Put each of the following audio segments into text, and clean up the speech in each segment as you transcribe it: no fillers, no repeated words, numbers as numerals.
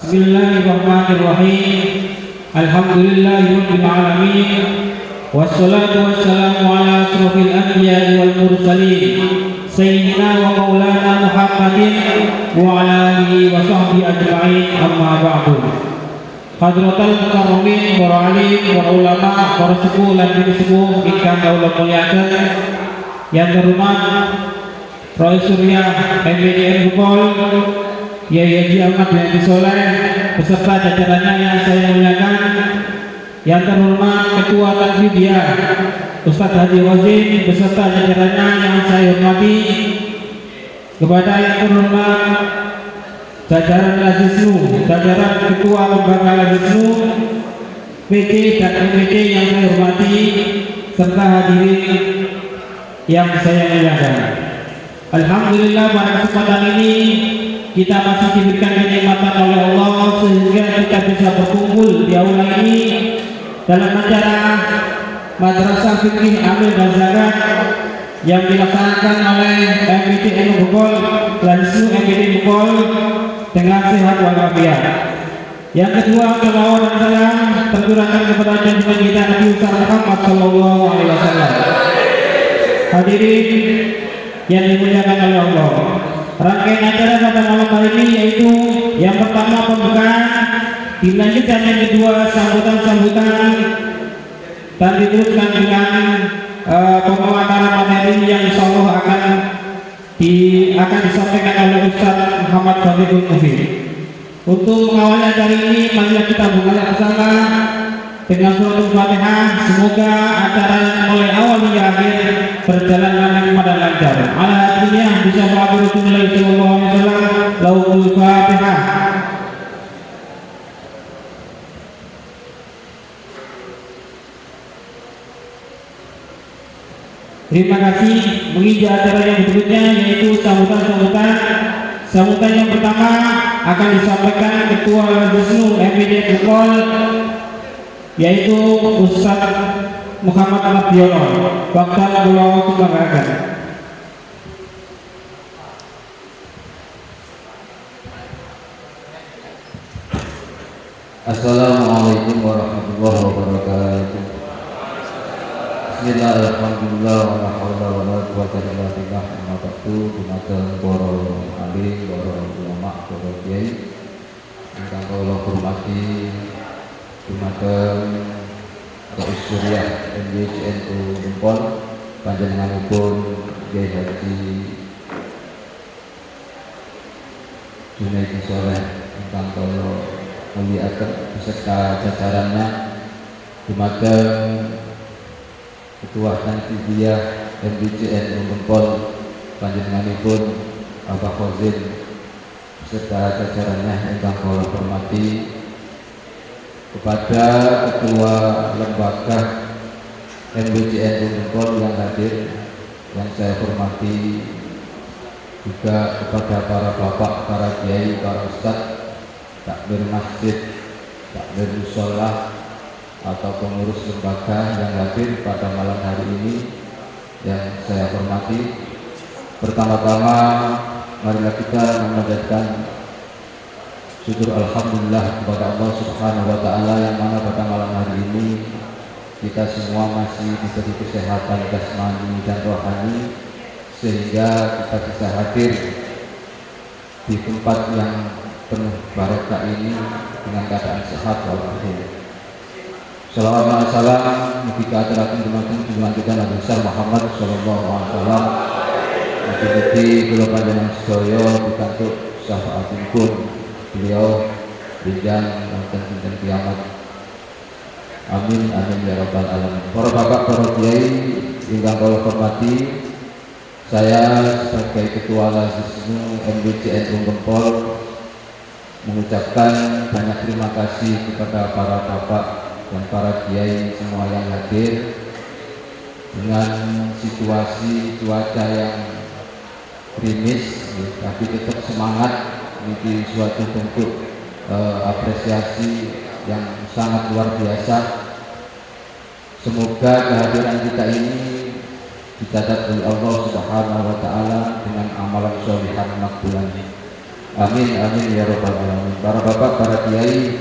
Bismillahirrahmanirrahim. Alhamdulillahirabbil alamin. Wassalatu wassalamu ala asrofil anbiya'i wal mursalin sayyidina wa maulana Muhammadin wa ala alihi wa sahbihi ajma'in, amma ba'du. Hadratal mukarramin, para alim, para ulama, para sepuh lan sepuh ingkang kawula mulyakaken, yang terhormat Roy Surya MBDN Bukol, Yai Haji Ahmad Yadi Soleh beserta jajarannya yang saya muliakan, yang terhormat Ketua Tanfidiyah Ustadz Haji Wazim beserta jajarannya yang saya hormati, kepada yang terhormat jajaran Lazisnu, jajaran Ketua Lembaga Lazisnu, PT dan MPT yang saya hormati, serta hadirin yang saya muliakan. Alhamdulillah, pada kesempatan ini kita masih diberikan kenikmatan oleh Allah sehingga kita bisa berkumpul di aula ini dalam acara Madrasah Fikih Amil dan Zakat yang dilaksanakan oleh MPTN Bukol, Lazisnu MPT Bukol dengan sehat walafiat. Yang kedua, salawat dan salam tercurahkan kepada junjungan kita Nabi Muhammad sallallahu alaihi wasallam. Hadirin yang dimuliakan oleh Allah, rangkaian acara pada malam hari ini yaitu yang pertama pembukaan, dilanjutkan yang kedua sambutan-sambutan, dan diteruskan dengan pemaparan materi yang insya Allah akan disampaikan oleh Ustaz Muhammad Fadlul Mufid. Untuk mengawali acara ini, marilah kita buka bersama dengan suratul Fatihah. Semoga acara mulai awal hingga akhir berjalan dengan dan lancar. Ala hadinya bisa mengabdi Rasulullah sallallahu alaihi wasallam. Laul Fatihah. Terima kasih. Menginjak acara yang berikutnya yaitu sambutan-sambutan. Sambutan yang pertama akan disampaikan Ketua Lazisnu MPT Bukol, yaitu Ustaz Muhammad Al-Abdiono. Waktu Pulau Sumbangan. Assalamualaikum warahmatullahi wabarakatuh. Bismillahirrahmanirrahim. Wa la haula wa la quwwata illa billah. Amma ba'du. Dumateng para alim, para ulama, para kiai ingkang kula hormati, dumateng Rois Surya MBDN Bukol, panjenenganipun Yai Haji Junaidi Soleh ingkang kula mulyakaken beserta jajarannya, dumateng Ketua Tanfidiyah MBDN Bukol, panjenenganipun Bapak Khozin beserta jajarannya ingkang kula hormati, kepada Ketua Lembaga MBDN Bukol yang hadir yang saya hormati, juga kepada para bapak, para kiai, para ustadz, takmir masjid, takmir mushola, atau pengurus lembaga yang hadir pada malam hari ini yang saya hormati. Pertama-tama marilah kita memanjatkan syukur alhamdulillah kepada Allah Subhanahu wa taala yang mana pada malam hari ini kita semua masih diberi kesehatan jasmani dan rohani sehingga kita bisa hadir di tempat yang penuh barokah ini dengan keadaan sehat walafiat. Shalawat wa salam mugi kaaturaken dumateng junjungan kita Nabi besar Muhammad sallallahu alaihi wasallam. Mugi-mugi kula panjenengan sedaya pikantuk syafaatipun beliau bidang wonten dinten kiamat. Amin amin ya rabbal alamin. Para bapak, para kiai ingkang kula hormati, saya sebagai Ketua Lazisnu MBDN Bukol mengucapkan banyak terima kasih kepada para bapak dan para kiai semua yang hadir. Dengan situasi cuaca yang gerimis, tapi tetap semangat, ini suatu bentuk apresiasi yang sangat luar biasa. Semoga kehadiran kita ini dicatat oleh Allah Subhanahu wa taala dengan amalan sholihan makbulan. Amin amin ya rabbal alamin. Para bapak, para kiai,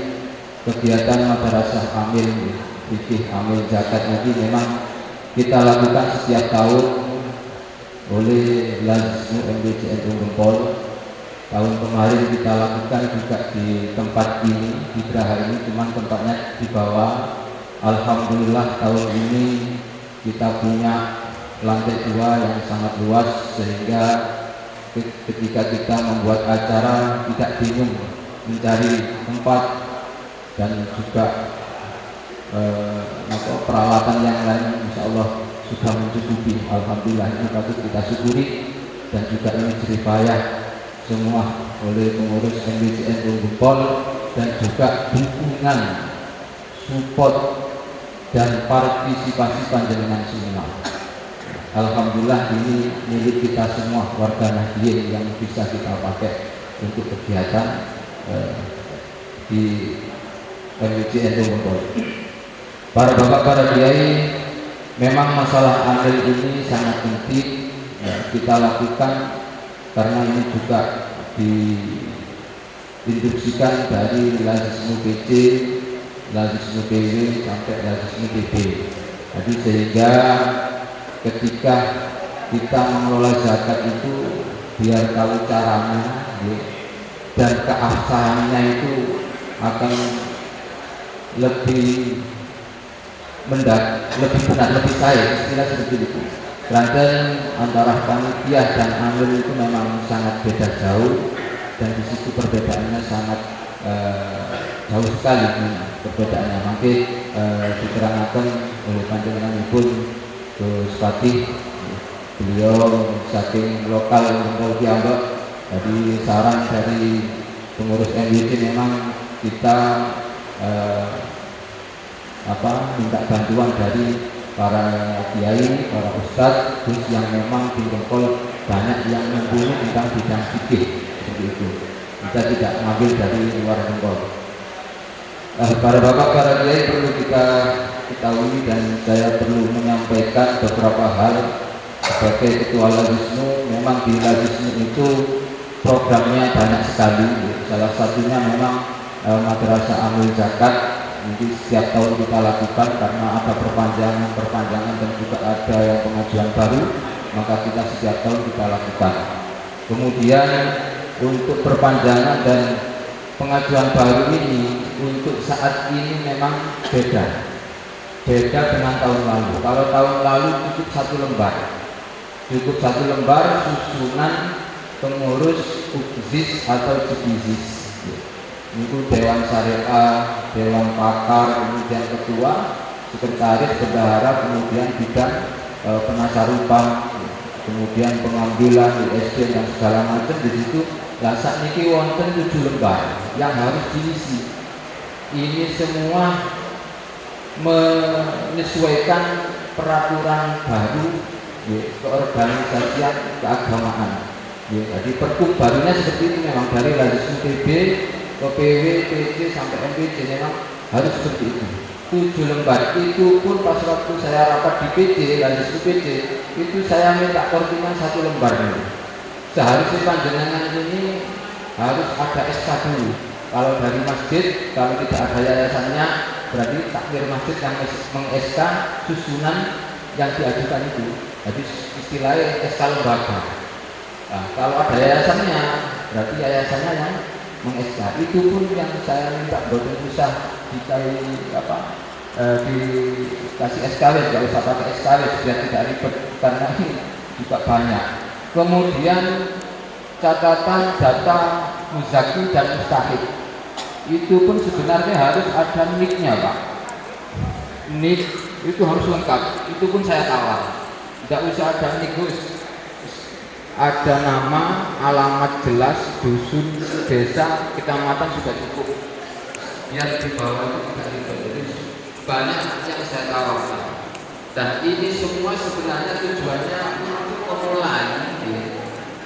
kegiatan madrasah amil fikih amil zakat ini memang kita lakukan setiap tahun oleh Lazismu MBCN Gempol. Tahun kemarin kita lakukan juga di tempat ini, di geraha ini, cuman tempatnya di bawah. Alhamdulillah tahun ini kita punya lantai 2 yang sangat luas, sehingga ketika kita membuat acara tidak bingung mencari tempat dan juga peralatan yang lain, insya Allah sudah mencukupi. Alhamdulillah, ini patut kita syukuri, dan juga ini jeripayah semua oleh pengurus MBCN Gempol dan juga dukungan, support dan partisipasi panjenengan semua. Alhamdulillah ini milik kita semua, warga Nahdien, yang bisa kita pakai untuk kegiatan di MBCN Gempol. Para bapak, para kiai, memang masalah amil ini sangat penting kita lakukan, karena ini juga diinstruksikan dari Lazismu PC, Lazismu PW sampai Lazismu PB. Jadi sehingga ketika kita mengelola zakat itu biar tahu caranya, dan keabsahannya itu akan lebih lebih benar, lebih saya istilah seperti itu. Ranten antara panitia dan amil itu memang sangat beda jauh, dan di situ perbedaannya sangat jauh sekali perbedaannya. Mungkin diterangkan oleh panjenengan Ibu Gus Fatih, beliau saking lokal Gempol Kiambak. Jadi saran dari pengurus MBC memang kita minta bantuan dari para kiai, para ustadz, terus yang memang di Gempol banyak yang mumpuni tentang bidang fikih, seperti itu. Kita tidak mengambil dari luar Gempol. Para bapak, para kiai, perlu kita ketahui dan saya perlu menyampaikan beberapa hal sebagai ketua Lazismu. Memang di Lazismu itu programnya banyak sekali. Salah satunya memang madrasah amil zakat. Jadi setiap tahun kita lakukan, karena ada perpanjangan dan juga ada yang pengajuan baru, maka kita setiap tahun kita lakukan. Kemudian untuk perpanjangan dan pengajuan baru ini untuk saat ini memang beda dengan tahun lalu. Kalau tahun lalu cukup satu lembar susunan pengurus UKZIS atau CBZIS. Itu Dewan Syariah, Dewan Pakar, kemudian ketua, sekretaris, bendahara, kemudian bidang penasarupan, kemudian pengambilan ISD dan segala macam. Di situ lah saat niki wonten 7 lembar yang harus diisi. Ini semua menyesuaikan peraturan baru keorganisasian keagamaan. Jadi pergub barunya seperti itu, memang dari Lazismu PB ke PW, PC sampai MPC memang harus seperti itu. 7 lembar itu pun pas waktu saya rapat di PC, Lazismu PC, itu saya minta kortingan 1 lembar dulu. Seharusnya panjenengan ini harus ada SK dulu. Kalau dari masjid, kalau tidak ada yayasannya, berarti takmir masjid yang meng-SK susunan yang diajukan itu. Jadi istilahnya SK lembaga. Nah, kalau ada yayasannya, berarti yayasannya yang meng-SK. Itu pun yang saya minta boten usah dikasih SKW, tidak usah pakai SKW biar tidak ribet, karena ini juga banyak. Kemudian catatan data muzaki dan mustahik itu pun sebenarnya harus ada NIK-nya, Pak. NIK itu harus lengkap. Itu pun saya tawar, tidak usah ada NIK, ada nama, alamat jelas, dusun, desa, kecamatan sudah cukup. Biar di bawah itu tidak ribet. Jadi banyak yang saya tawarkan. Dan ini semua sebenarnya tujuannya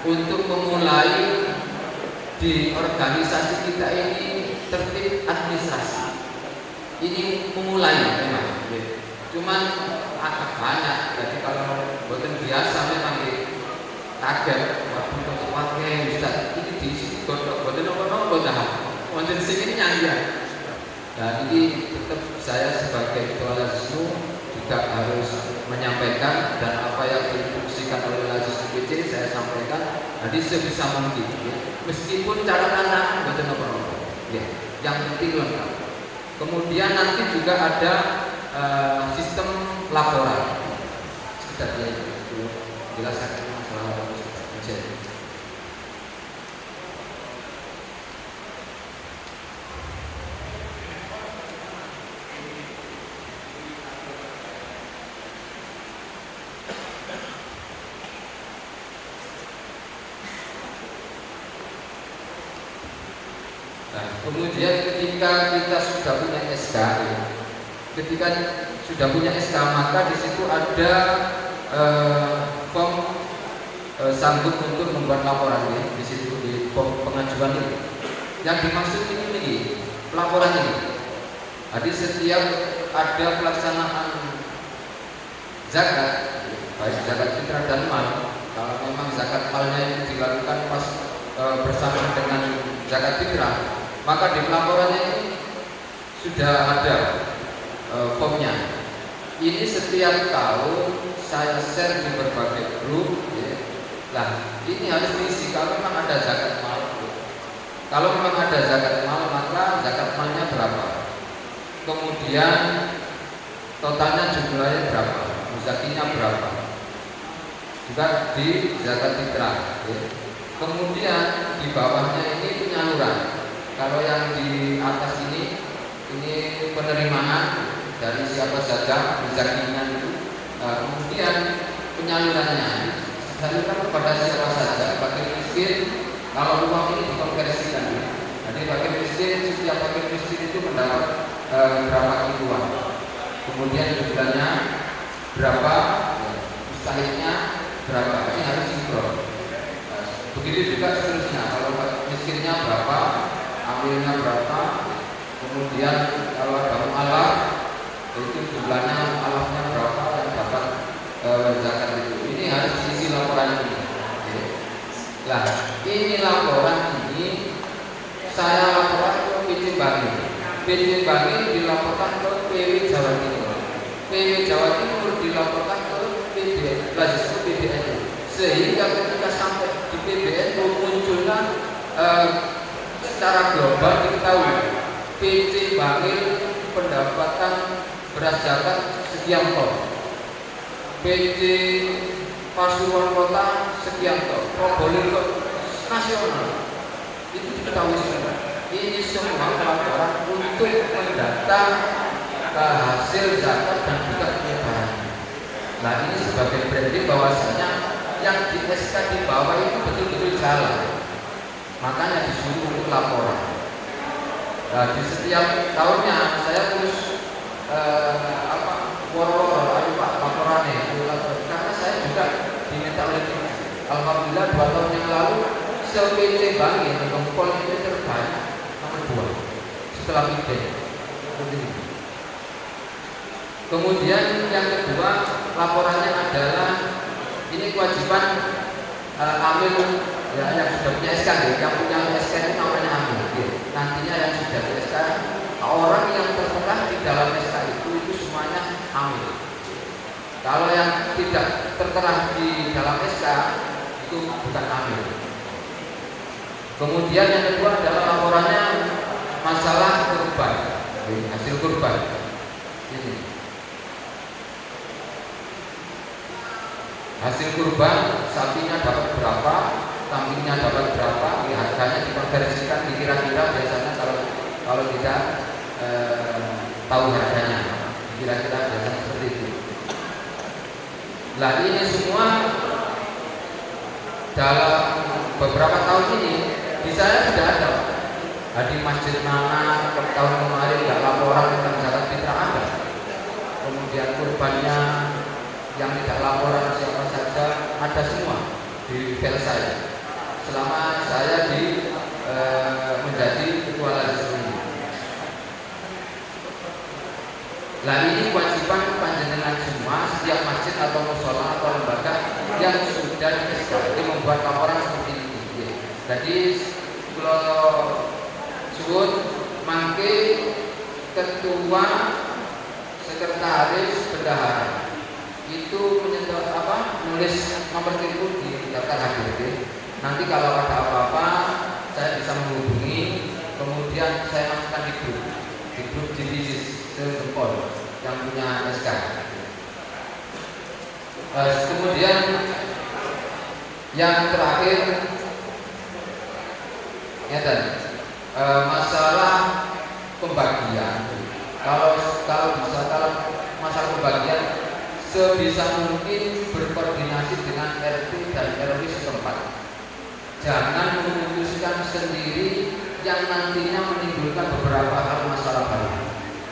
untuk memulai di organisasi kita ini tertib administrasi. Ini memulai memang. Cuman agak banyak. Jadi kalau buatan biasa memang kaget, waduh kok pakai Ustaz ini diisi godok nah wonten sing ini nyanyi. Dan ini tetap saya sebagai ketua Lazismu juga harus menyampaikan, dan apa yang diinstruksikan oleh Lazismu PC saya sampaikan. Jadi sebisa mungkin, ya. Meskipun catatan tangan betul apa-apa, ya. Yang penting lengkap. Kemudian nanti juga ada sistem laporan. Sekedar ya, itu jelaskan masalah ujian. Kemudian ketika kita sudah punya SK, maka di situ ada form sanggup untuk membuat laporan ya. Di situ di form pengajuan ini. Yang dimaksud ini laporan ini. Jadi setiap ada pelaksanaan zakat, baik zakat fitrah dan mal, kalau memang zakat malnya itu dilakukan pas bersama dengan zakat fitrah, maka di pelaporannya ini sudah ada formnya. Ini setiap tahun saya share di berbagai grup ya. Nah ini harus diisi kalau memang ada zakat mal. Kalau memang ada zakat mal, maka zakat malnya berapa, kemudian totalnya jumlahnya berapa, muzakinya berapa, juga di zakat fitrah ya. Kemudian di bawahnya ini penyaluran. Kalau yang di atas ini penerimaan dari siapa saja, zakinya itu. Kemudian penyalurannya disalurkan kepada siapa saja, fakir miskin. Kalau uang ini dikonversikan, jadi fakir miskin, setiap fakir miskin itu mendapat berapa kilo uang. Kemudian jumlahnya berapa, mustahilnya berapa, ini harus sinkron. Begitu juga seterusnya, kalau miskinnya berapa, ambilnya berapa, kemudian kalau ada mu'alaf itu jumlahnya alafnya berapa yang dapat zakat itu. Ini harus diisi laporan ini. Nah, ini laporan ini saya laporkan ke PC Bangil. PC Bangil dilaporkan ke PW Jawa Timur. PW Jawa Timur dilaporkan ke PBN, Lazismu PBN. Sehingga ketika sampai di PBN munculkan secara global diketahui PC Bangil pendapatan beras zakat sekian ton, PC Pasuruan Kota sekian ton, Probolinggo nasional itu diketahui semua. Ini semua laporan untuk mendata hasil zakat dan juga penyebaran. Nah ini sebagai branding bahwasanya yang di SK di bawah itu betul-betul jalan. Makanya disuruh untuk laporan. Nah, di setiap tahunnya saya terus woro-woro ayo Pak laporannya, karena saya juga diminta oleh tim. Alhamdulillah 2 tahun yang lalu se-PC Bangil Pol itu terbanyak nomor 2 setelah PIDEN. Kemudian yang kedua laporannya adalah ini kewajiban amil ya, yang sudah punya SK ya. Yang punya SK itu namanya amil ya. Nantinya yang sudah punya SK, orang yang tertera di dalam SK itu semuanya amil. Kalau yang tidak tertera di dalam SK itu bukan amil. Kemudian yang kedua adalah laporannya masalah kurban, hasil kurban. Ini hasil kurban, sapinya dapat berapa, kambingnya dapat berapa, ya, harganya dikonversikan dikira-kira. Biasanya kalau tidak tahu harganya, kira-kira biasanya seperti itu. Nah ini semua dalam beberapa tahun ini di saya sudah ada. Di masjid mana tahun kemarin nggak laporan tentang zakat fitrah ada. Kemudian kurbannya yang tidak laporan siapa saja ada semua di file saya selama saya menjadi ketua Lazismu ini. Nah ini kewajiban panjenengan semua, setiap masjid atau mushola atau lembaga yang sudah di SK membuat laporan seperti ini. Jadi kalau tersebut mangke ketua sekretaris bendahara itu menyentuh nulis nomor telepon di daftar HGB. Nanti kalau ada apa-apa saya bisa menghubungi, kemudian saya masukkan di grup divisi Sempol yang punya SK. Kemudian yang terakhir ya tadi masalah pembagian. Kalau masalah pembagian sebisa mungkin berkoordinasi dengan RT dan RW setempat. Jangan memutuskan sendiri yang nantinya menimbulkan beberapa hal masalah baru.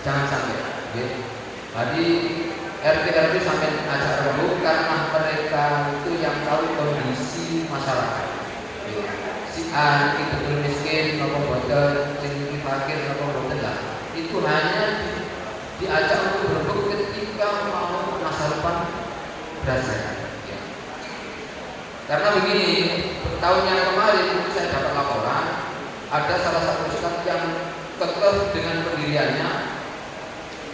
Jangan sampai. Okay? Tadi RT sampai ajak remuk karena mereka itu yang tahu kondisi masyarakat. Okay? Si A itu betul miskin, nopo boten, si fakir, nopo boten lah. Itu hanya diajak untuk berebut ketika mau masa depan berdasarkan. Ya. Karena begini, tahun yang kemarin saya dapat laporan ada salah satu ustaz yang kekeh dengan pendiriannya,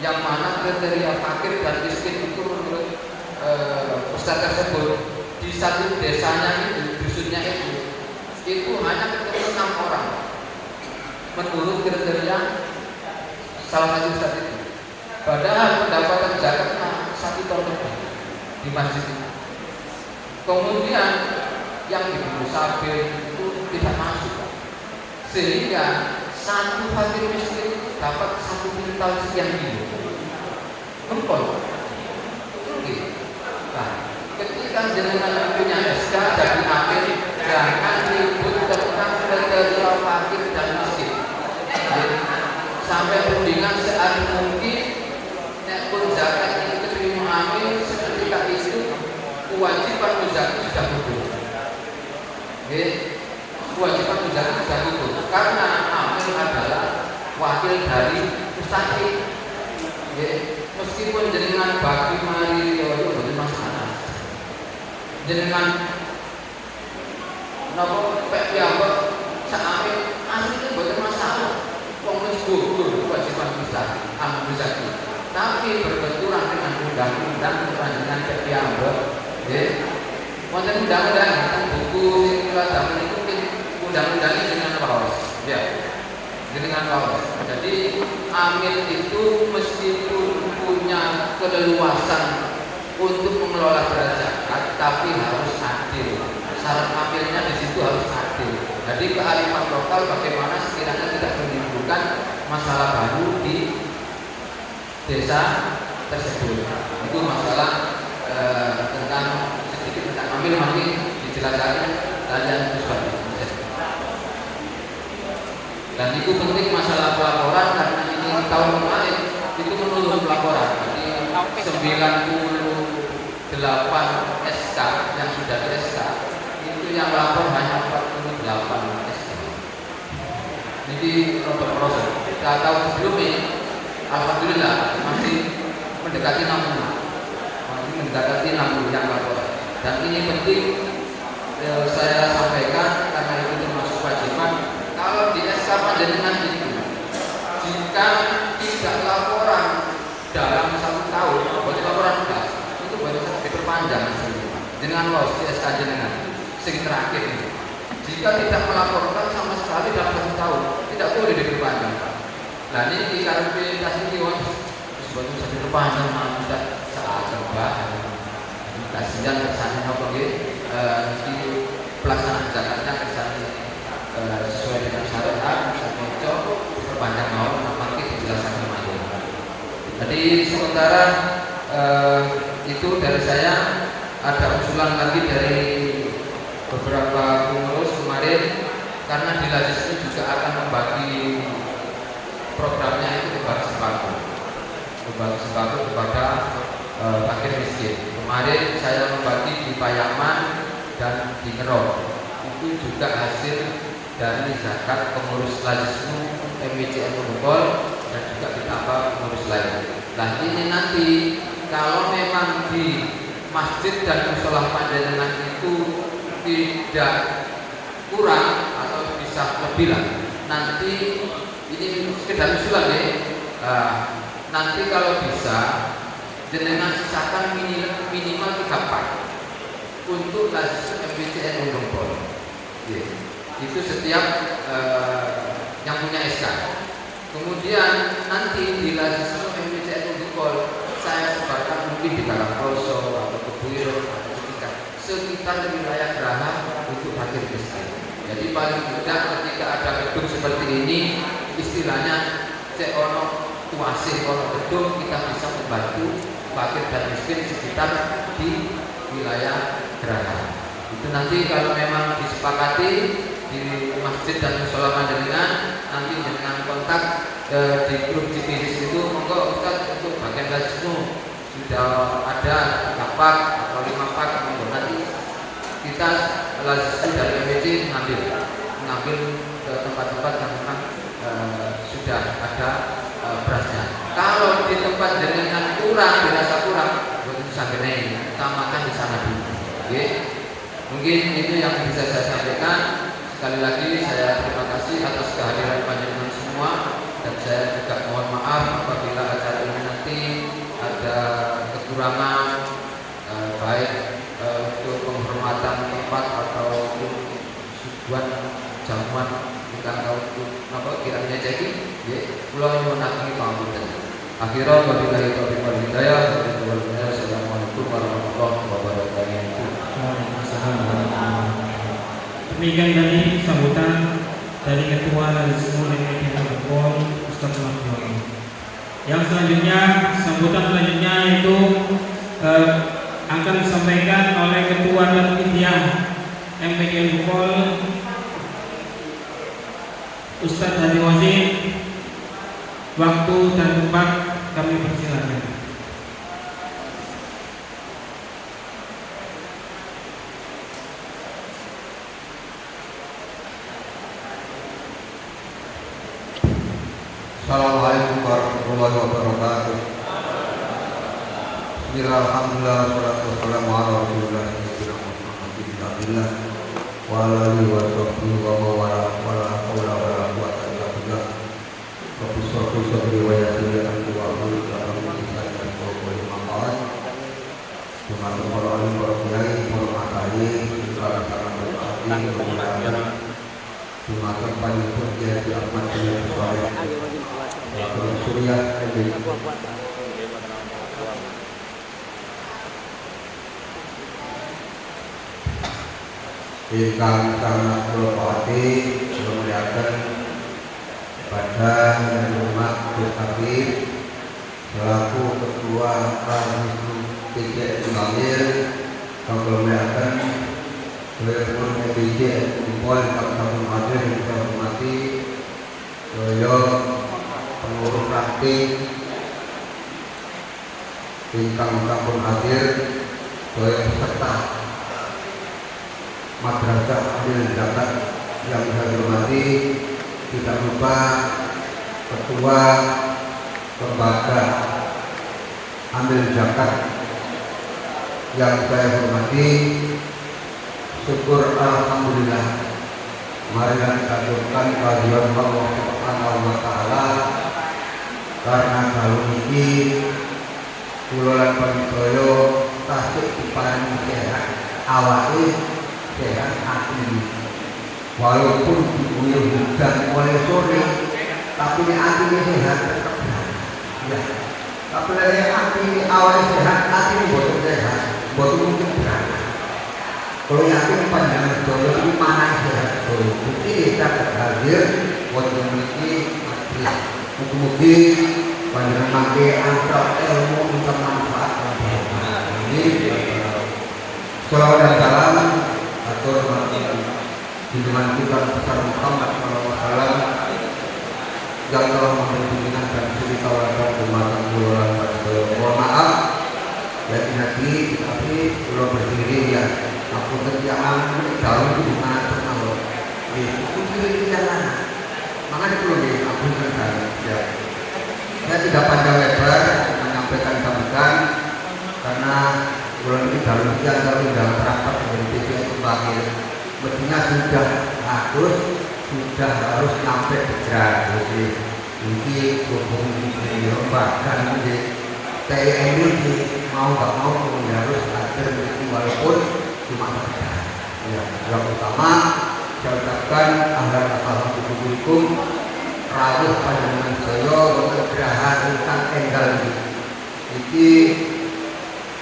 yang mana kriteria fakir dan miskin itu menurut ustaz tersebut di satu desanya itu, dusunnya itu hanya ketemu 6 orang menurut kriteria salah satu ustaz itu. Padahal pendapatan zakatnya 1 ton lebih di masjid itu. Kemudian yang diberi sabil itu tidak masuk, sehingga satu fakir miskin dapat 1 kuintal sekian kilo. Empol. Nah, ketika jenengan punya SK jadi akhir, jangan ribut tentang kriteria fakir dan miskin. Sampai rundingan seari mungkin pun zakat itu terima amil seketika itu kewajiban zakat sudah gugur. Kewajiban zakat sudah gugur karena amil adalah wakil dari mustahil. Meskipun jenengan bagi mari itu masalah. Jenengan nopo pek piyambak saamil asline boten masalah. Wong wis gugur kewajiban mustahil amil zakat. Tapi berbenturan dengan undang-undang perpanjangan piyambak, wonten undang-undang tentang buku sing zaman itu undang-undangnya dengan lawas, ya, dengan lawas. Jadi amil itu meskipun punya keleluasan untuk mengelola zakat, tapi harus adil. Syarat amilnya di situ harus adil. Jadi kearifan lokal bagaimana sekiranya tidak menimbulkan masalah baru di desa tersebut. Itu masalah tentang sedikit tentang ambil nanti dijelaskan kalian terus. Dan itu penting masalah pelaporan karena ini tahun kemarin itu menurun pelaporan. Jadi 98 SK yang sudah di SK itu yang lapor hanya 48 SK. Jadi proses. Kita tahu sebelumnya alhamdulillah masih mendekati 60, yang laporan. Dan ini penting saya sampaikan karena itu termasuk kewajiban. Kalau di SK panjenengan itu, jika tidak laporan dalam 1 tahun, boleh laporan enggak, itu boleh diperpanjang dengan los di SK jenengan. Sing terakhir ini, jika tidak melaporkan sama sekali dalam 1 tahun, tidak boleh diperpanjang. Nah ini klarifikasi ini sebetulnya saya berpanjang tidak saat coba kasihan kesannya apa di pelaksanaan zakatnya kesannya sesuai dengan syariat bisa berpanjang mau nanti dijelaskan kemarin. Jadi sementara itu dari saya ada usulan lagi dari beberapa pengurus kemarin karena di Lajis ini juga akan membagi programnya itu berbagi sembako kepada fakir miskin. Kemarin saya membagi di Payaman dan di Ngerol. Itu juga hasil dari zakat pengurus Lajisnu, MWCN Bogor dan juga ditambah pengurus lain. Nah ini nanti kalau memang di masjid dan musola panjenengan itu tidak kurang atau bisa lebih lah, nanti ini sekedar usulan ya. Nanti kalau bisa jenengan sisakan minimal 3 pak untuk lazis MPCN Undongpol. Itu setiap yang punya SK. Kemudian nanti di lazis MPCN Undongpol saya sebarkan mungkin di Karangkoso atau Kebuiro atau sekitar wilayah Geraha untuk fakir miskin. Jadi paling tidak ketika ada gedung seperti ini, istilahnya cek ono tuasih ono gedung, kita bisa membantu fakir dan miskin sekitar di wilayah Geraha. Itu nanti kalau memang disepakati di masjid dan mushola panjenengan, nanti dengan kontak di grup GPIS itu, monggo Ustaz untuk bagian lazismu sudah ada 3 pak atau 5 pak, monggo nanti kita lazis dari MPC mengambil ke tempat-tempat yang memang sudah ada berasnya. Kalau di tempat dengan kurang, dirasa kurang, buat sanggene kita makan di sana dulu. Oke? Mungkin itu yang bisa saya sampaikan. Sekali lagi saya terima kasih atas kehadiran panjenengan semua, dan saya juga mohon maaf apabila acara ini nanti ada kekurangan baik untuk penghormatan tempat atau suguhan jamuan kita tahu apa kiranya jadi ya pulau nyuwun agung pangapunten. Akhirnya wabillahi taufiq wal hidayah. Assalamualaikum warahmatullahi wabarakatuh. Demikian tadi sambutan dari Ketua Lazis MPCN Undongpol Ustaz Mahmud. Yang selanjutnya, sambutan selanjutnya itu akan disampaikan oleh Ketua Tanfidiyah MPCN Undongpol Ustaz Hadi Wazir. Waktu dan tempat kami persilakan. Assalamualaikum warahmatullahi wabarakatuh. Bismillahirrahmanirrahim. Wassalatu wassalamu ala Rasulillah Muhammadin wa ala alihi wa sahbihi wa wala haula wala quwwata illa billah. Rabbi shrah sadri wa yassir li amri wa hlul 'uqdatam min lisani yafqahu qawli. Dengan para alim para kiai, para makai, para sahabat berhati, Sumatera Panjang Jati Ahmad bin Suhaib Surya ingkang sangat berhati memuliakan kepada yang hormat Gus Hafiz selaku Ketua MPCN Undongpol, konglomerat Direktur MPCN Undongpol Pak Tahun Hadir yang saya hormati, Yoyo pengurus ranting ingkang sampun hadir, Yoyo peserta Madrasah Ambil Zakat yang saya hormati, tidak lupa Ketua Lembaga Ambil Zakat yang saya hormati. Syukur alhamdulillah, mari kita aturkan kehadiran Allah Subhanahu wa taala, karena kalau ini kula lan panicaya tasik diparingi sehat awake, sehat hati. Walaupun diguyur hujan mulai sore, tapi hati sehat tetap ya. Tapi lek hati awake sehat, hati boten sehat, boten mungkin berangkat. Kalau yakin pandangan Jawa itu mana sehat Jawa, bukti kita hadir buat memiliki materi. Mungkin pandangan mangke antar ilmu untuk manfaat ini. Salawat dan salam atur junjungan kita besar Muhammad SAW yang telah memberi bimbingan dan suri tauladan umat bulan pada. Mohon maaf ya nanti tapi belum berdiri ya. Aku kerjaan dalam itu mengatur Allah. Itu kiri jalan. Makanya perlu diapunkan ya. Saya tidak panjang lebar menyampaikan sambutan karena bulan ini dalam ujian dalam rapat dengan PCN Undongpol. Mestinya sudah bagus sudah harus sampai berat. Jadi ini hubung di lembaga di TNI ini mau nggak mau harus hadir walaupun cuma sekedar. Ya, yang utama saya ucapkan assalamualaikum rawuh panjenengan saya wonten geraha ingkang enggal iki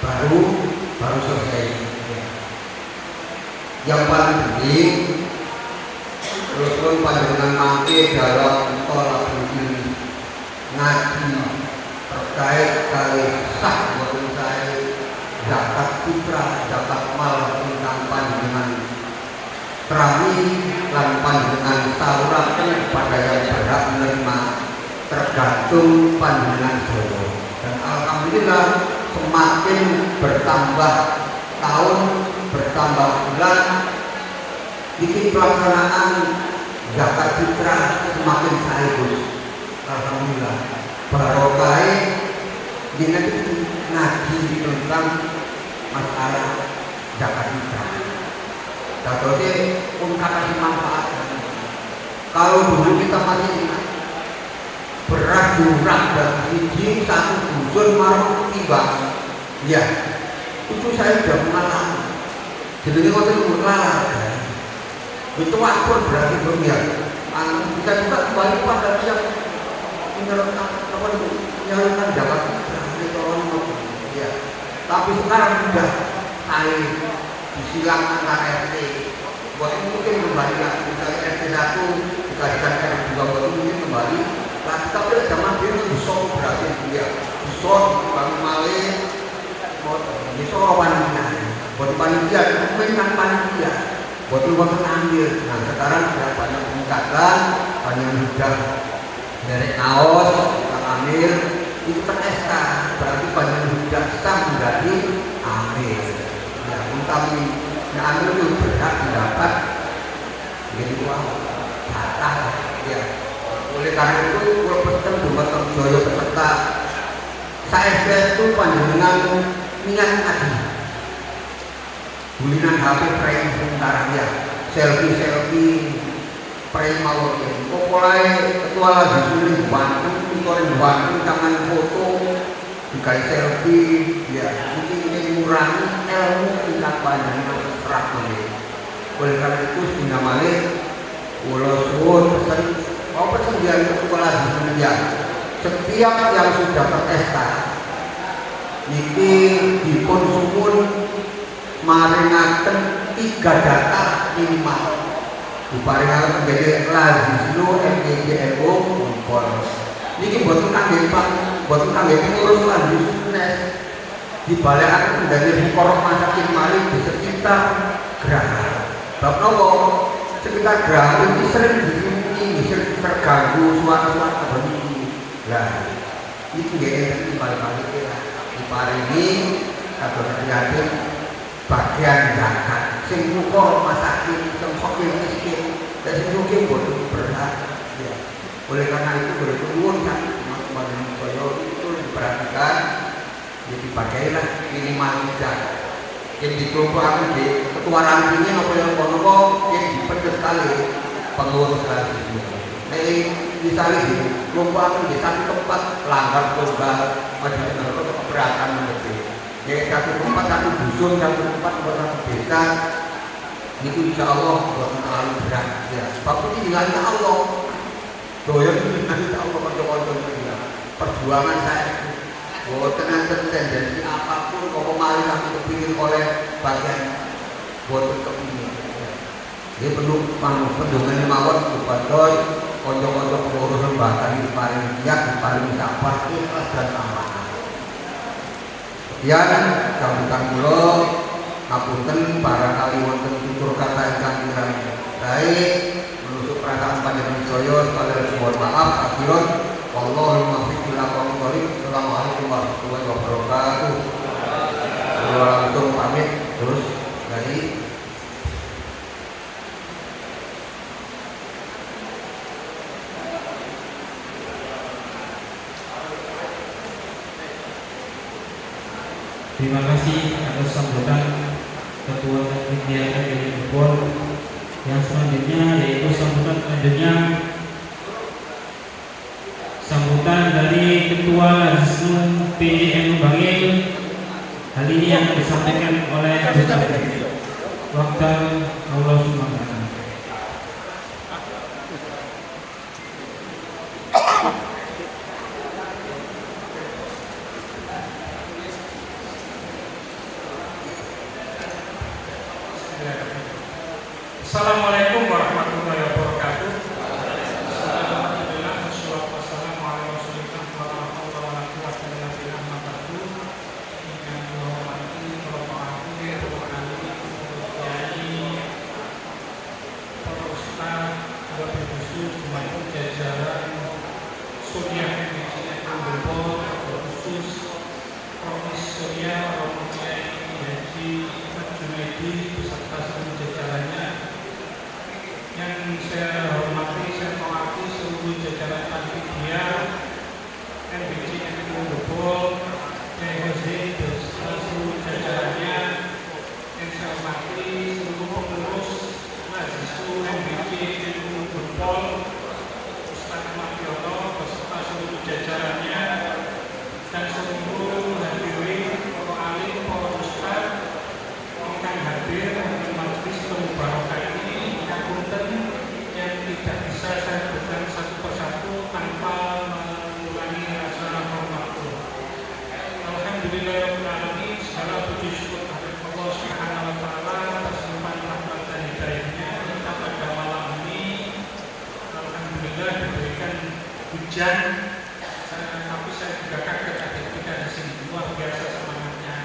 baru selesai. Yang paling penting terus panjenengan mangke dalam tolak ini ngaji terkait kali sah boten saya zakat fitrah zakat mal ingkang panjenengan terami lan panjenengan tawuraken kepada yang berhak menerima tergantung panjenengan saya. Dan alhamdulillah semakin bertambah tahun bertambah bulan bikin pelaksanaan zakat fitrah semakin bagus. Alhamdulillah barokah dengan ngaji tentang masalah zakat fitrah. Jadi ungkapan manfaat. Kalau dulu kita masih ingat beras jurang dan biji satu dusun marung timbang, ya itu saya sudah mengalami. Jadi waktu itu lalar, itu akur berarti dunia. Kita juga kembali pada yang menyalurkan zakat fitrah itu orang ya. Tapi sekarang sudah saya disilang antara RT. Buat itu mungkin kembali lah, misalnya RT 1 dikasihkan RT 2 baru mungkin kembali. Nah kita pilih zaman dia besok berarti dia besok bangun malih besok panitia buat panitia mungkin panitia buat luang ambil. Nah sekarang sudah banyak peningkatan, banyak sudah dari naos kita ambil itu kan SK berarti banyak sudah sah menjadi ambil. Ya kami yang ambil itu berhak didapat jadi uang batas ya. Oleh karena itu kalau peserta Dumateng Jaya peserta saya itu panjenengan niat ngaji gulinan HP prank sementara ya selfie prank mawon kok mulai ketua lagi sulit bantu tangan foto dikai selfie ya mungkin ini mengurangi ilmu tingkat panjenengan serak ini. Oleh karena itu sehingga malih kula suwun pesen mau persediaan sekolah di dunia setiap yang sudah tertesta niki dipun suwun maringaken 3 data minimal diparingaken menjadi lazisno MGGMO impor niki boten kangge ngurus lazisnes dibalekaken menjadi korok masakin mari di sekitar geraha bab nopo sekitar geraha ini sering terganggu suara-suara begini. Lah, itu dia yang balik-balik ya. Diparingi atau terjadi bagian zakat. Sing nyukur masakin, sing fakir miskin, dan sing sugih boten berhak. Ya. Oleh karena itu berkeluar teman-teman saya itu diperhatikan, ya dipakailah minimal zakat. Yang dikelompokkan di ketua rantingnya apa yang kono yang dipedet kali pengurus lagi. Misalnya di kelompok di satu tempat langgar tunggal macam keberatan lebih. Jadi satu tempat satu dusun satu tempat satu desa itu insya Allah buat terlalu berat. Ya, tapi ini nilainya Allah. Doyan ini insya Allah kocok-kocok dia. Perjuangan saya. Bahwa tendensi apapun kalau kemarin aku kepingin oleh bagian buat kepingin. Dia perlu pendungan mawon kepada konco-konco pengurus lembaga ini paling giat, paling sabar, ikhlas dan amanah. Kemudian sambutan kula ngapunten barangkali wonten tutur kata ingkang kirang baik menusuk perasaan panjenengan saya sekalian mohon maaf akhiron wallahul muwaffiq ila aqwamit thoriq. Assalamualaikum warahmatullahi wabarakatuh. Langsung pamit terus dari terima kasih atas sambutan Ketua Panitia dari Impor Yang selanjutnya yaitu sambutan selanjutnya, sambutan dari Ketua Lazisnu PJN Bangil. Hal ini yang disampaikan oleh Waktu Allah Subhanahu wa Ta'ala. Assalamualaikum warahmatullahi wabarakatuh. Alhamdulillah, wassalatu wassalamu ala rasulillah wa ala alihi wa sahbihi wa sallam. Yang dihormati Bapak Hakim, Bapak Ali, Bapak Kiai, para ustaz, wabil khusus semuanya jajaran Surya MBC Bogor, khusus Prof. Surya Romo Kiai Haji Ahmad Junaidi beserta seluruh jajarannya. Yang saya hormati, saya mewakili seluruh jajaran panitia MBC NU Bogor, Kiai beserta seluruh jajarannya. Yang saya hormati seluruh pengurus Lazisnu MBC NU Bogor, Ustaz Mardiono beserta seluruh jajarannya, dan seluruh hadirin, para alim, para ustaz yang hadir di majelis mubarakah ini. Yang tidak bisa saya sebutkan satu persatu tanpa mengulangi rasa hormatku. Alhamdulillahirobbilalamin, segala puji syukur kepada Allah Subhanahu wa Ta'ala atas limpahan rahmat dan hidayahnya. Kita pada malam ini alhamdulillah diberikan hujan, tapi saya juga kaget ketika di sini luar biasa semangatnya.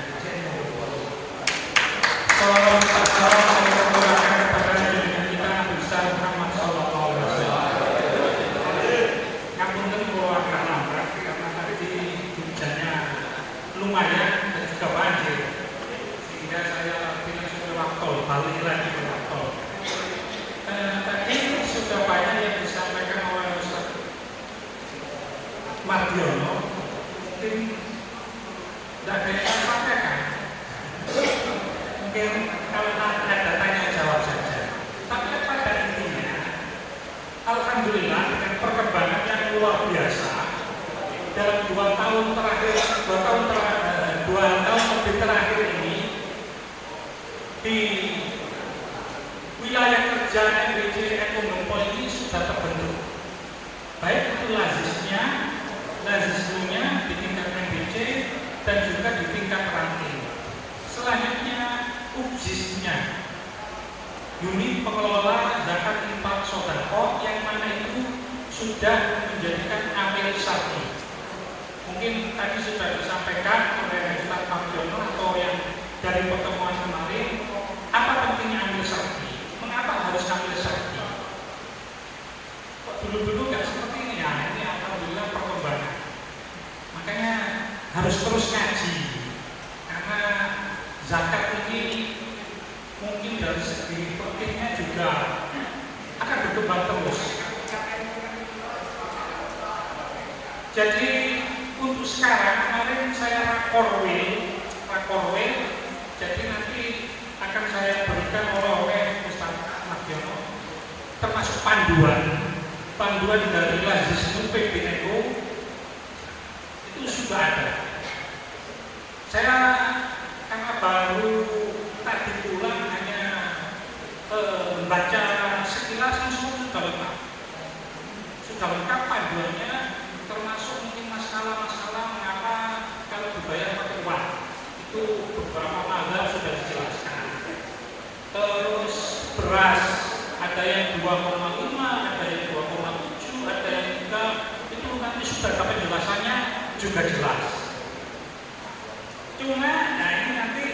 Lumayan dan juga banjir, sehingga saya tidak sudah waktu balik lagi ke waktu. Tadi sudah banyak yang disampaikan oleh Ustaz Mardiono, mungkin tidak ada yang sampaikan. Mungkin kalau ada tanya jawab saja. Tapi pada intinya, alhamdulillah dengan perkembangan yang luar biasa dalam 2 tahun lebih terakhir ini di wilayah kerja MBC NU Bogor ini sudah terbentuk, baik itu lazisnya di tingkat MBC dan juga di tingkat ranting. Selanjutnya UPSIS-nya, unit pengelola zakat infak sodako, yang mana itu sudah menjadikan amil syar'i. Mungkin tadi sudah disampaikan oleh Ustaz Mardiono atau yang dari pertemuan kemarin, apa pentingnya amil syar'i? Mengapa harus amil syar'i? Kok dulu-dulu nggak seperti ini ya? Ini alhamdulillah perkembangan. Makanya harus terus ngaji, karena zakat ini mungkin dari segi fikihnya juga akan berkembang terus. Jadi untuk sekarang, kemarin saya rakorwil, jadi nanti akan saya berikan oleh Ustaz Mardiono, termasuk panduan dari Lazisnu PBNU itu sudah ada. Saya karena baru tadi pulang hanya membaca sekilas, langsung sudah lengkap panduannya, termasuk mungkin masalah-masalah mengapa kalau dibayar pakai uang itu beberapa mazhab sudah dijelaskan. Terus beras ada yang 2,5, ada yang 2,7, ada yang juga itu nanti sudah dapat penjelasannya juga jelas. Cuma nah ini nanti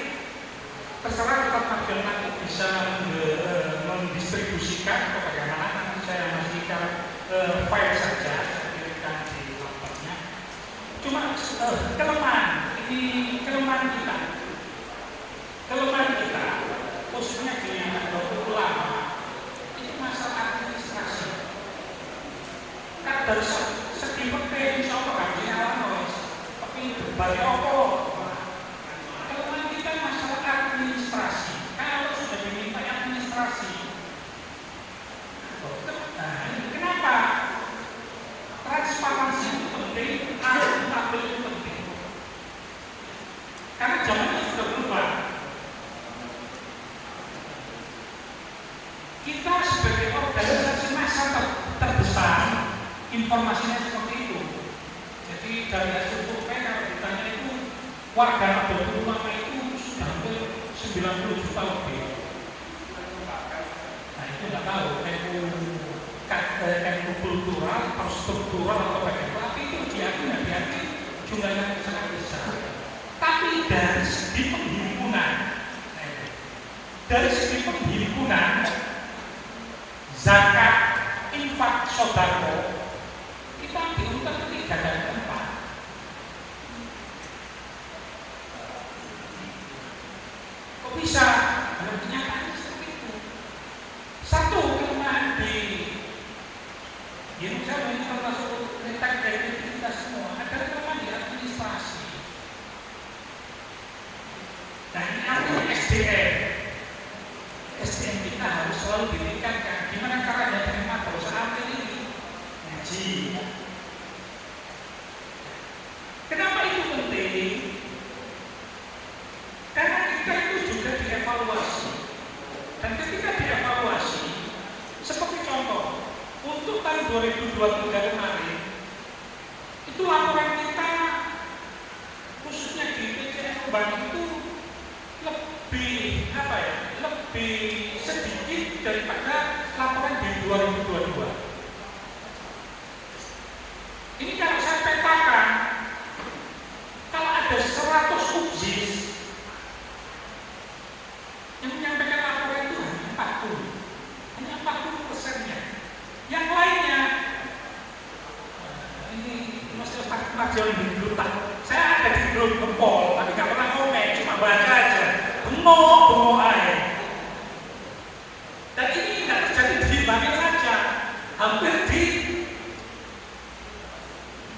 terserah Ustaz Mardiono nanti bisa mendistribusikan kepada anak-anak. Nanti saya masihkan file saja, saya kirimkan di laptopnya. Cuma kelemahan kita khususnya di Nahdlatul Ulama ini masalah administrasi. Kan dari segi fikih insya Allah gajinya lama, tapi berbagai apa? Kelemahan kita masalah administrasi. Kalau sudah diminta administrasi, tampil itu penting. Karena zamannya sudah berubah. Kita sebagai organisasi massa terbesar, informasinya seperti itu. Jadi dari hasil survei kalau ditanya itu warga Nahdlatul Ulama itu sudah hampir 90 juta lebih. Nah itu nggak tahu NU kultural atau struktural atau bagaimana, tapi itu diakui jumlahnya sangat besar. Tapi dari segi penghimpunan, zakat, infak, sodako, kita diurutan ketiga dan keempat. Kok bisa? Dalam kenyataan seperti itu. Satu kelemahan di Indonesia ini termasuk letak dari kita semua adalah kelemahan di administrasi. Nah ini artinya SDM kita harus selalu ditingkatkan. Gimana caranya terima perusahaan ini? Ngaji. Kenapa itu penting? Karena kita itu juga dievaluasi. Dan ketika dievaluasi, seperti contoh, untuk tahun 2023 kemarin, itu laporan kita, khususnya di PCF Bank itu lebih sedikit daripada laporan di 2022. Ini kalau saya petakan, kalau ada 100 UJIS yang menyampaikan laporan itu hanya 40%-nya. Yang lainnya, ini Mas Marjon digelutak. Saya ada di grup Gempol, tapi nggak pernah komen, cuma baca aja. Bengok air. Dan ini nggak terjadi di Bangil saja, hampir di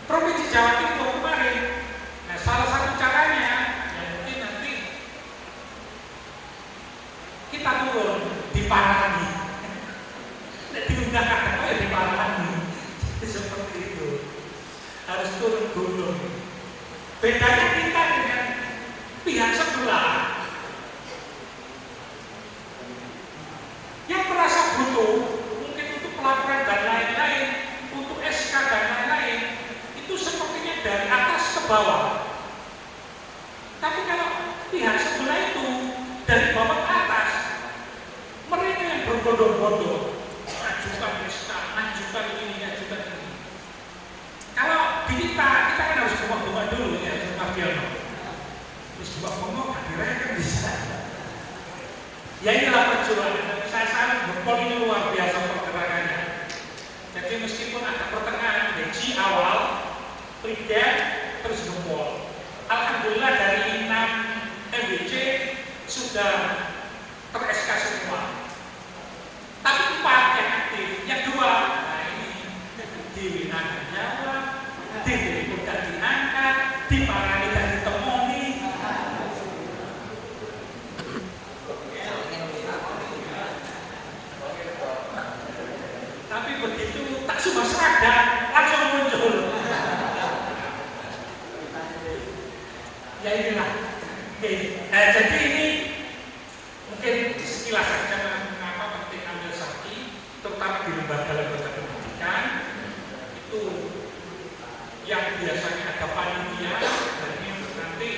Provinsi Jawa Timur kemarin. Nah, salah satu caranya, ya mungkin nanti kita turun di Parani. Diundang apa ya di Parani. Seperti itu. Harus turun gunung. Bedanya kita dengan pihak sebelah yang merasa butuh, mungkin untuk pelaporan dan lain-lain, untuk SK dan lain-lain, itu sepertinya dari atas ke bawah. Tapi kalau pihak sebelah itu dari bawah ke atas, mereka yang berbondong-bondong, ajukan SK, ajukan ini. Kalau di kita kan harus bunga-bunga dulu ya, Mas Giono. Terus bunga-bunga akhirnya kan bisa. Ya inilah perjuangan. Saya Gempol ini luar biasa pergerakannya. Jadi meskipun ada pertengahan gaji awal, Frida, terus Gempol. Alhamdulillah dari 6 MWC sudah ter-SK semua. Tapi 4 yang aktif, yang 2, nah ini di Winangan Jawa, di Depok dan diangkat, di Parani dan ditemoni. Tapi begitu tak cuma seragam langsung muncul. Ya inilah. Oke. Jadi ini mungkin sekilas saja mengapa penting ambil sakti, terutama di lembaga-lembaga pendidikan itu yang biasanya ada panitia, dan ini nanti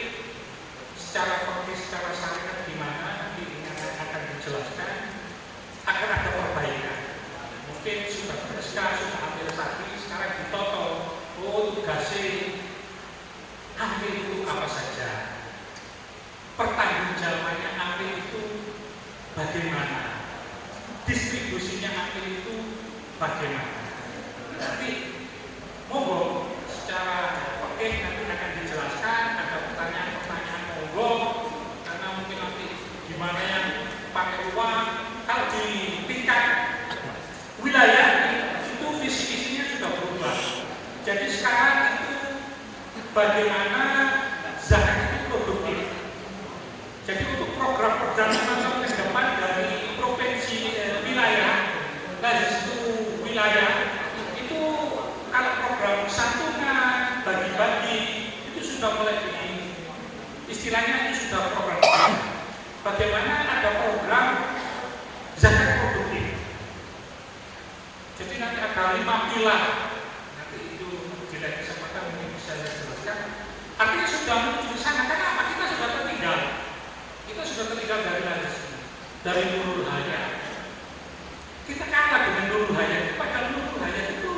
secara faktis, secara syariat gimana nanti akan dijelaskan akan ada perbaikan. Mungkin sudah SK, sudah ambil sakti, sekarang ditoto. Oh, tugasnya ambil itu apa saja, pertanggungjawabannya ambil itu bagaimana, distribusinya ambil itu bagaimana. Nanti monggo secara fakih nanti akan dijelaskan, ada pertanyaan-pertanyaan monggo, karena mungkin nanti gimana yang pakai uang. Kalau di tingkat wilayah itu visi-visinya sudah berubah. Jadi sekarang itu bagaimana zakat itu produktif. Jadi untuk program-program yang ke depan dari provinsi wilayah, dari situ wilayah itu kalau program santunan, bagi-bagi sudah mulai istilahnya itu sudah program. Bagaimana ada program zakat produktif. Jadi nanti ada 5 pilar. Nanti itu di lain kesempatan mungkin bisa saya jelaskan. Artinya sudah menuju ke sana. Kenapa? Kita sudah tertinggal. Kita sudah tertinggal dari lazis, dari Nurul Hayat. Kita kalah dengan Nurul Hayat. Padahal Nurul Hayat itu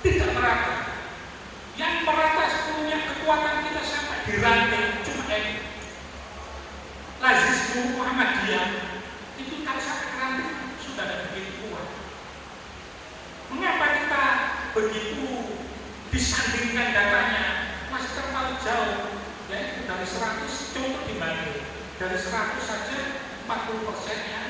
tidak merata. Yang merata sepenuhnya kekuatan kita sampai di ranting cuma lazis Muhammadiyah itu kalau sampai ke ranting sudah ada begitu kuat. Mengapa kita begitu disandingkan datanya masih terlalu jauh? Ya dari 100 contoh dibanding dari 100 saja 40%-nya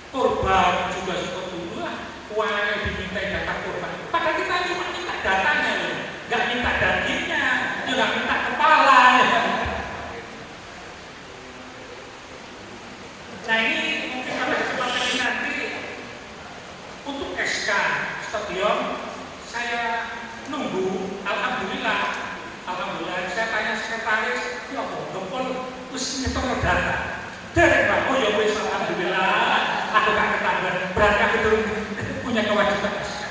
korban juga seperti itu lah. Wah diminta data korban. Padahal kita cuma minta datanya loh, nggak minta dagingnya, nggak minta kepala. Ya. Nah ini mungkin pada kesempatan ini nanti untuk SK stadion saya nunggu. Alhamdulillah saya tanya sekretaris, ya gempol terus nyetor data. Derek Pak, oh ya wis alhamdulillah, aku gak ketahuan. Berarti aku belum punya kewajiban SK.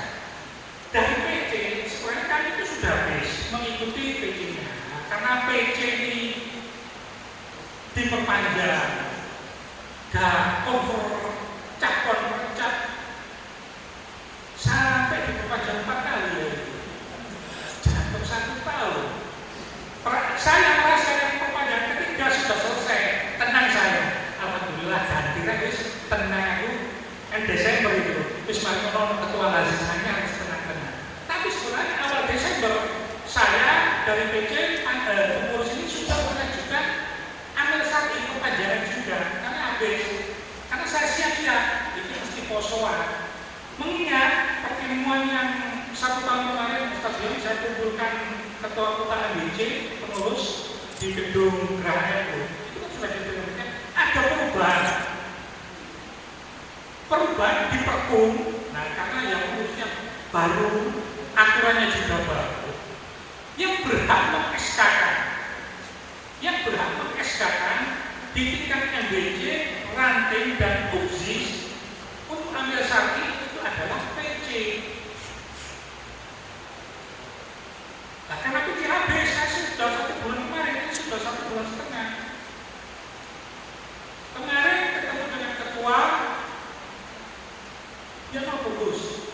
Dari PC, sebenarnya kami itu sudah habis mengikuti PC-nya. Karena PC ini diperpanjang, dan cap sampai diperpanjang 4 kali. Jantung 1 tahun. Saya merasa yang perpanjang ketiga sudah selesai. Tenang saya, alhamdulillah ganti guys, tenang aku. Desember itu, terus mari ketua lazis hanya harus tenang-tenang. Tapi sebenarnya awal Desember saya dari PC pengurus ini sudah mengajukan ambil satu perpanjangan juga karena habis. Karena saya siap-siap itu mesti posoan. Mengingat pertemuan yang 1 tahun kemarin stadion saya kumpulkan ketua MBC pengurus di gedung Geraha itu kan sudah ditentukan ada perubahan di Perkum. Nah karena yang urusnya baru, aturannya juga baru, yang berhak meng-SK-kan di tingkat MBC, ranting dan UPSIS untuk ambil sari itu adalah PC. Nah karena PC habis, saya sudah 1 bulan kemarin, ini sudah 1 bulan setengah. Kemarin ketemu dengan ketua, dia mau bagus.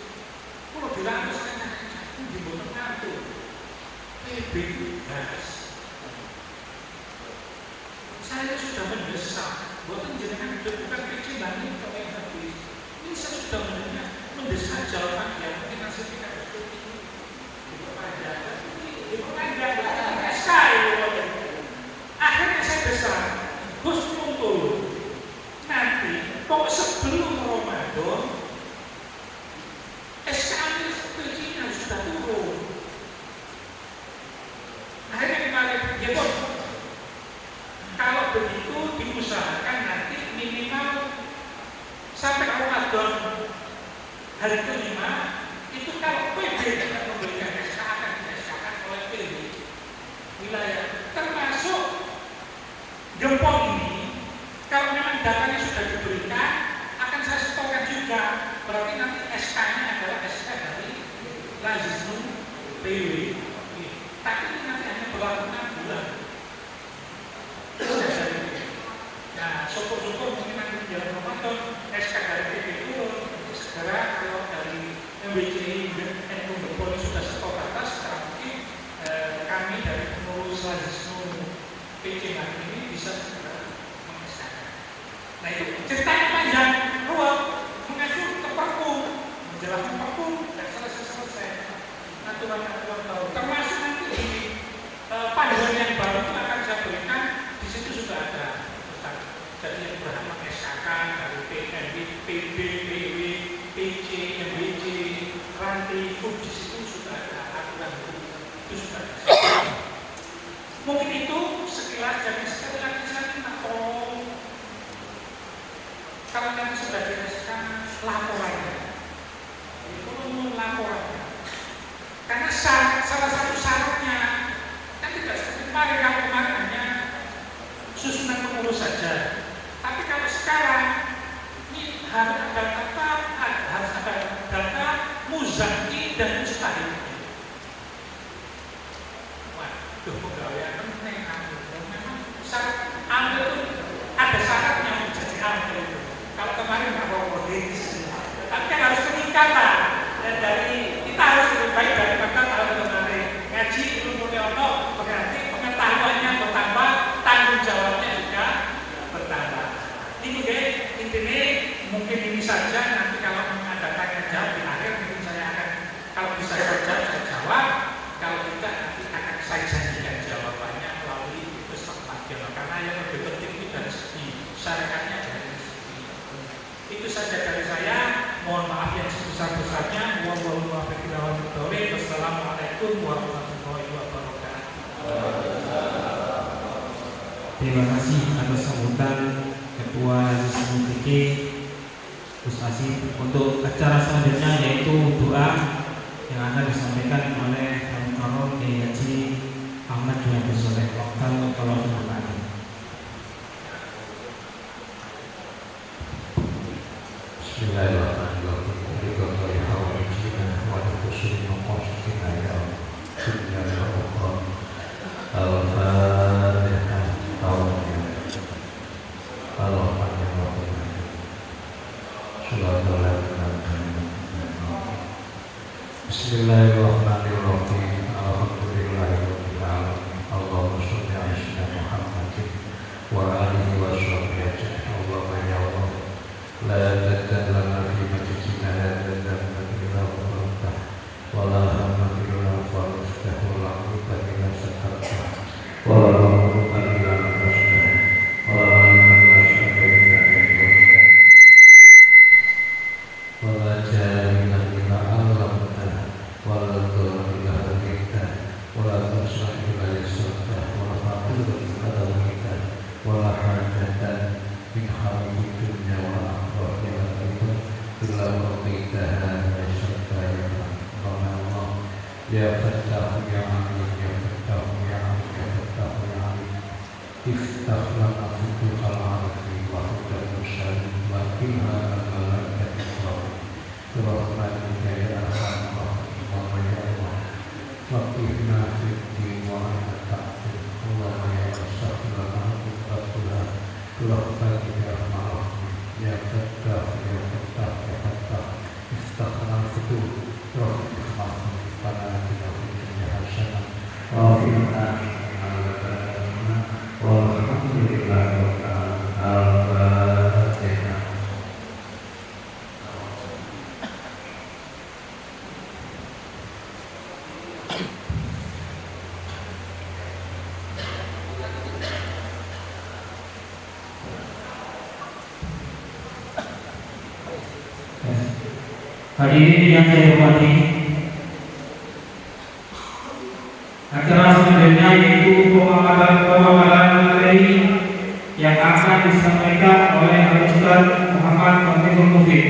Kalau bilang saya di bawah kartu, PB gas. Saya sudah mendesak, buatan jenengan bukan PC banding kalau yang habis. Ini saya sudah mendesak jawaban yang mungkin hasil kita seperti ini. Diperpanjang, SK itu. Akhirnya saya desak, Gus Kuntul. Nanti, kok sebelum Ramadan, SK PC-nya sudah turun. Akhirnya kemarin, ya Bos, kalau begitu diusahakan nanti minimal sampai Ramadan hari ke-5 itu kalau PB tidak memberikan SK akan di-SK-kan oleh PB wilayah termasuk Gempol ini. Kalau memang datanya sudah diberikan akan saya setorkan juga, berarti nanti SK-nya adalah SK dari Lazisnun PW. Tapi ini nanti hanya berlaku 6 bulan. Nah, syukur-syukur mungkin nanti menjelang Ramadan SK dari PB turun. Segera kalau dari MBCI dan NU Gempol sudah setor atas, sekarang mungkin kami dari pengurus Lazisnun PC ini bisa segera mengesahkan. Nah itu ceritanya panjang, ruang mengacu ke Perkum, menjelaskan Perkum dan selesai. Aturan-aturan baru, termasuk nanti di panduan yang baru itu akan saya berikan. Di situ sudah ada, jadi yang berhak mengesahkan dari PNB, PB, PW, PC, MBC, rantai, di situ sudah ada aturan itu sudah ada. Mungkin itu sekilas, jadi sekali lagi saya minta tolong kalau yang sudah dirasakan laporannya, itu laporannya, karena saat salah satu syaratnya kan tidak seperti kemarin. Kalau kemarin hanya susunan pengurus saja, tapi kalau sekarang ini harus ada data muzaki dan mustahil. Waduh, pegawai penting memang syarat ambil itu ada syaratnya untuk jadi ambil itu. Kalau kemarin nggak mau tapi kan harus peningkatan, dan dari kita harus lebih baik daripada tahun kemarin. Ngaji ilmu neono berarti pengetahuannya bertambah, tanggung jawabnya juga bertambah. Ini intinya mungkin ini saja. Nanti kalau ada tanya jawab di akhir mungkin saya akan, kalau bisa saya jawab saya jawab, kalau tidak nanti akan saya janjikan jawabannya melalui peserta dialog, karena yang lebih penting itu dari segi syariatnya, dari segi itu saja dari saya. Mohon maaf yang sebesar-besarnya. Wassalamualaikum warahmatullahi wabarakatuh. Terima kasih atas sambutan Ketua SMUPK Gus Asif. Untuk acara selanjutnya yaitu doa yang akan disampaikan oleh Al-Mukarram Haji Ahmad Junaidi Soleh. Kalau sebentar. Bismillahirrahmanirrahim. Bismillahirrahmanirrahim. Alhamdulillahirabbil alamin. Allahumma shalli ala sayyidina Muhammadin wa alihi wa sahbihi ajma'in. Allahumma ya Allah, la tadallana fi majlisina hadza dhanban illa ghafarta wa la hamma illa farajta wa la quwwata illa sakarta wa la quwwata illa nasrta wa la hamma illa sakarta wa la jahila illa alamta wa la dhurra illa hadita wa la tasra illa yasrta wa la faqira illa dawita wa la hajatan min hawi dunya wa akhirah illa waqitaha wa syarta ya Allah ya Fattah ya Alim ya Fattah ya Alim ya Fattah ya Alim iftah lana futuhal arfi wa hudal musyari wa qina al-malaikat Rahmatika ya Arhamar Rahim ya Allah faqihna fiddin wa anta ta'fir Allahumma ya Rasulullah Al-Fatihah Rahmatika ya Arhamar ya Fattah ya Fattah ya Fattah iftah lana futuh Rahmatika pada kita punya hasanah wa fil akhirati walhamdulillah al-Fatihah. Hadirin yang saya hormati, acara selanjutnya yaitu pemaparan materi yang akan disampaikan oleh Ustaz Muhammad Fathul Mufid.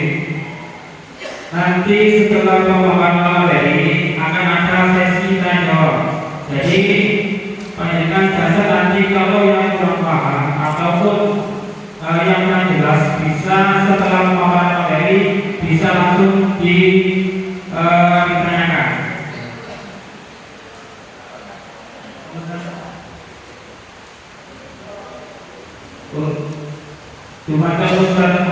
Nanti setelah pemaparan materi akan ada sesi tanya jawab. Jadi panjangkan saja nanti kalau yang kurang paham ataupun yang kurang jelas bisa setelah pemaparan materi bisa langsung ditanyakan. Terima kasih Ustaz.